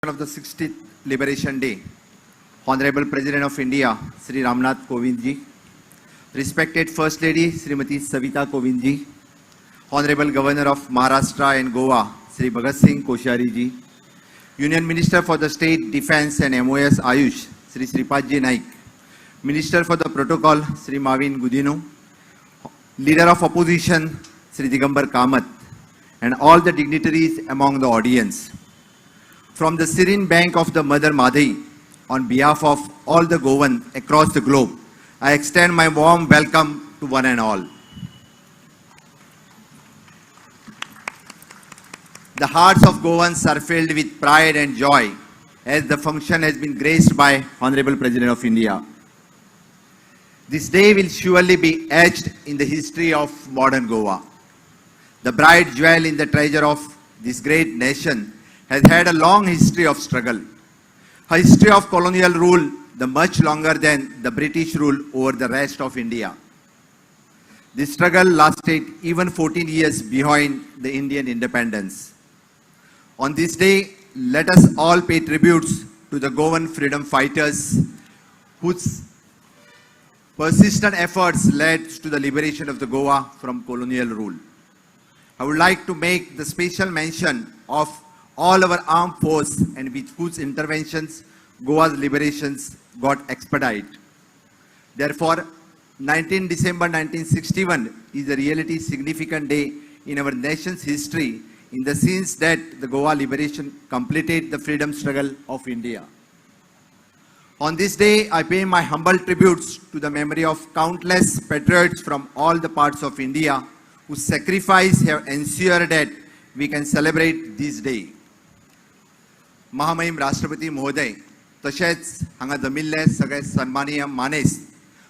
of the 60th Liberation Day, Honorable President of India, Sri Ramnath Kovind ji, respected First Lady, Srimati Savita Kovind ji, Honorable Governor of Maharashtra and Goa, Sri Bhagat Singh Koshari ji, Union Minister for the State Defence and MOS Ayush, Sri Sripad ji Naik, Minister for the Protocol, Sri Mavin Gudino, Leader of Opposition, Sri Digambar Kamath, and all the dignitaries among the audience. From the serene bank of the Mother Madhi, on behalf of all the Goan across the globe, I extend my warm welcome to one and all. The hearts of Goans are filled with pride and joy as the function has been graced by Honorable President of India. This day will surely be etched in the history of modern Goa. The bright jewel in the treasure of this great nation has had a long history of struggle. A history of colonial rule, the much longer than the British rule over the rest of India. This struggle lasted even 14 years behind the Indian independence. On this day, let us all pay tributes to the Goan freedom fighters whose persistent efforts led to the liberation of the Goa from colonial rule. I would like to make the special mention of all our armed force and with whose interventions Goa's liberations got expedited. Therefore, 19 December 1961 is a really significant day in our nation's history in the sense that the Goa liberation completed the freedom struggle of India. On this day, I pay my humble tributes to the memory of countless patriots from all the parts of India whose sacrifice have ensured that we can celebrate this day. महामहिम राष्ट्रपती महोदय तशेंच हांगा जमिल्ले सगळे सन्माननीय मानेस्त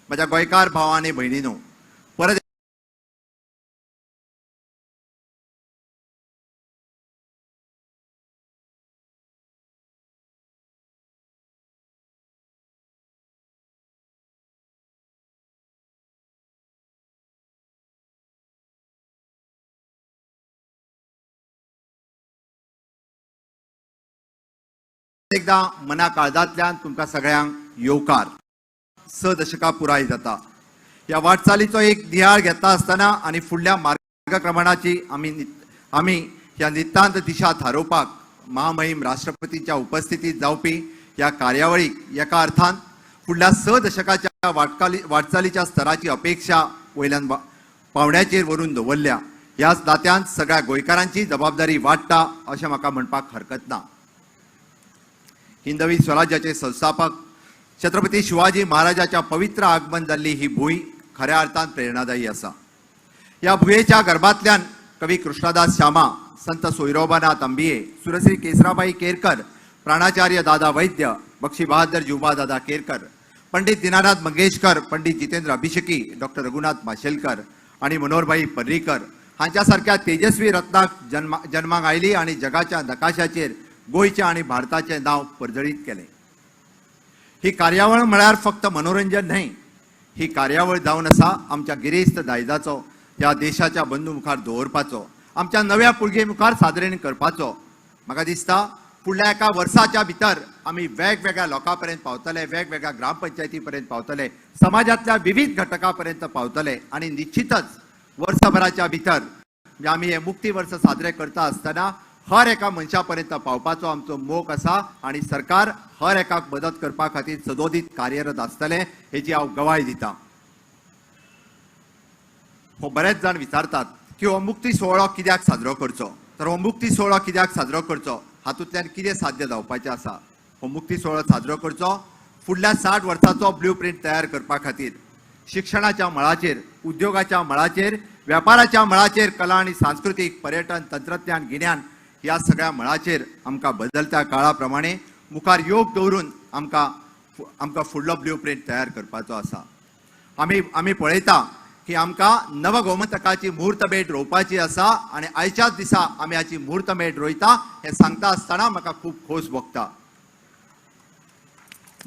माझ्या गोंयकार भाव आनी भयणीनो परत एकदा मना काळजांतल्यान तुमकां सगळ्यांक येवकार 6 दशकां पुराय जाता ह्या वाटचालीचो एक दिहाळ घेता आसतना आनी फुडल्या मार्गक्रमणाची आमी ह्या नितांत दिशा थारोवपाक महामहिम राष्ट्रपतींच्या उपस्थितीत जावपी ह्या कार्यावळीक एका अर्थान फुडल्या 6 दशकाच्या वाटचालीच्या स्तराची अपेक्षा वयल्यान पावण्याचेर व्हरून दवरल्या. ह्याच नात्यान सगळ्या गोंयकारांची जबाबदारी वाडटा अशें म्हाका म्हणपाक हरकत ना. हिंदवी स्वराज्याचे संस्थापक छत्रपती शिवाजी महाराजांच्या पवित्र आगमन जाल्ली ही भूंय खऱ्या अर्थान प्रेरणादायी आसा. ह्या भुंयेच्या गर्भांतल्यान कवी कृष्णदास श्यामा, संत सोयरोबानाथ अंबिये, सुरश्री केसराबाई केरकर, प्राणाचार्य दादा वैद्य, बक्षी बहादर जुबा दादा केरकर, पंडित दीनानाथ मंगेशकर, पंडित जितेंद्र अभिषेकी, डॉक्टर रघुनाथ माशेलकर आणि मनोहरभाई पर्रीकर हांच्या सारख्या तेजस्वी रत्नाक जन्माक आयली आणि जगाच्या नकाशाचेर गोयचे आणि भारताचे नाव परजळीत केले. ही कार्यावळ म्हळ्यार फक्त मनोरंजन न्हय, ही कार्यावळ जावन आसा आमच्या गिरेस्त दायजाचो ह्या देशाच्या बंदू मुखार दवरपाचो, आमच्या नव्या पिळगे मुखार सादरीकरण करपाचो. म्हाका दिसता फुडल्या एका वर्साच्या भितर आमी वेगवेगळ्या लोकां पर्यंत पावतले, वेगवेगळ्या ग्रामपंचायती पर्यंत पावतले, समाजातल्या विविध घटकां पर्यंत पावतले आणि निश्चितच वर्सभराच्या भितर आमी हे मुक्ती वर्स साजरे करता आसतना हर एका मनशा पर्यंत पावपाचो आमचो मोख आसा आणि सरकार हर एकाक मदत करपा खातीर सदोदीत कार्यरत आसतले हेची हांव गवाही दिता. हो बरेच जाण विचारतात की हो मुक्ती सोहळो कित्याक साजरो करचो, तर हो मुक्ती सोहळो कित्याक साजरो करचो हातूंतल्यान कितें साध्य जावपाचें आसा. हो मुक्ती सोहळो साजरो करचो फुडल्या 60 वर्सांचो ब्ल्यू प्रिंट तयार करपा खातीर शिक्षणाच्या मळाचेर, उद्योगाच्या मळाचेर, व्यापाराच्या मळाचेर, कला आणि सांस्कृतिक, पर्यटन, तंत्रज्ञान, गिन्यान ह्या सगळ्या मळाचेर आमकां बदलत्या काळा प्रमाणे मुखार योग दवरून आमकां फुडलो ब्ल्यू प्रिंट तयार करपाचो आसा. आमी पळयता की आमकां नव गोमंतकाची मुहूर्तमेढ रोवपाची आसा आणि आयच्याच दिसा आमी हाची मुहूर्तमेढ रोयता हें सांगता आसतना म्हाका खूब खोस भोगता.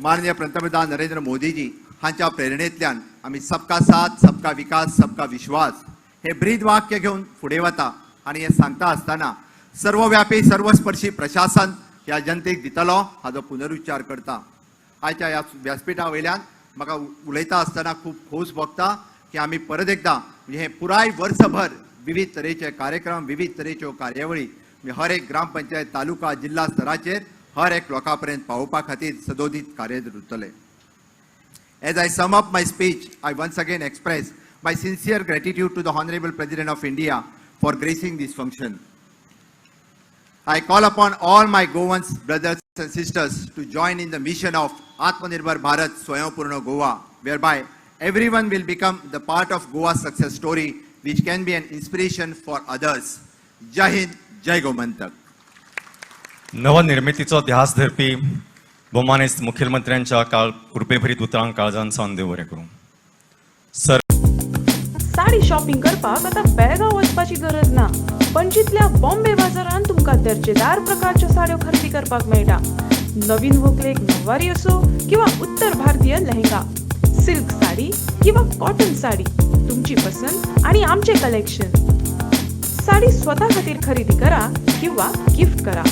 माननीय पंतप्रधान नरेंद्र मोदीजी हांच्या प्रेरणेंतल्यान आमी सबका साथ, सबका विकास, सबका विश्वास हे ब्रीद वाक्य घेवन फुडें वता आणि हें सांगता आसतना सर्वव्यापी सर्वस्पर्शी प्रशासन ह्या जनतेक दितलो हाचो पुनरुच्चार करता. आयच्या ह्या व्यासपीठा वयल्यान म्हाका उलयता आसतना खूब खोस भोगता की आमी परत एकदा म्हणजे हे पुराय वर्सभर विविध तरेचे कार्यक्रम, विविध तरेच्यो कार्यावळी हर एक ग्रामपंचायत, तालुका, जिल्हा स्तराचेर हर एक लोकांपर्यंत पावोवपा खातीर सदोदीत कार्यरत उरतले. As I sum up my speech, I once again express my sincere gratitude to the Honorable President of India for gracing this function. I call upon all my Goans brothers and sisters to join in the mission of Atmanirbhar Bharat Swayambhurna Goa, whereby everyone will become the part of Goa's success story, which can be an inspiration for others. Jai Hind, Jai Gomantak. नवनिर्मितीचो ध्यास धरपी भोवमानेस्त मुखेलमंत्र्यांच्या कृपेभरीत उतरांक काळजान सावन देव बरें करूं. Sir, sari shopping करपाक आता बेळगांव वचपाची गरज ना. पणजीतल्या बॉम्बे बाजारांत तुमकां दर्जेदार प्रकारच्यो साड्यो खरेदी करपाक मेळटा. नवीन व्हंकलेक नववारी असो किंवा उत्तर भारतीय लेहंगा, सिल्क साडी किंवा कॉटन साडी, तुमची पसंत आणि आमचे कलेक्शन. साडी स्वतः खातीर खरेदी करा किंवा गिफ्ट करा.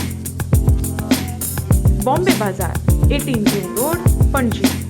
बॉम्बे बाजार, 18 जेल रोड, पणजी.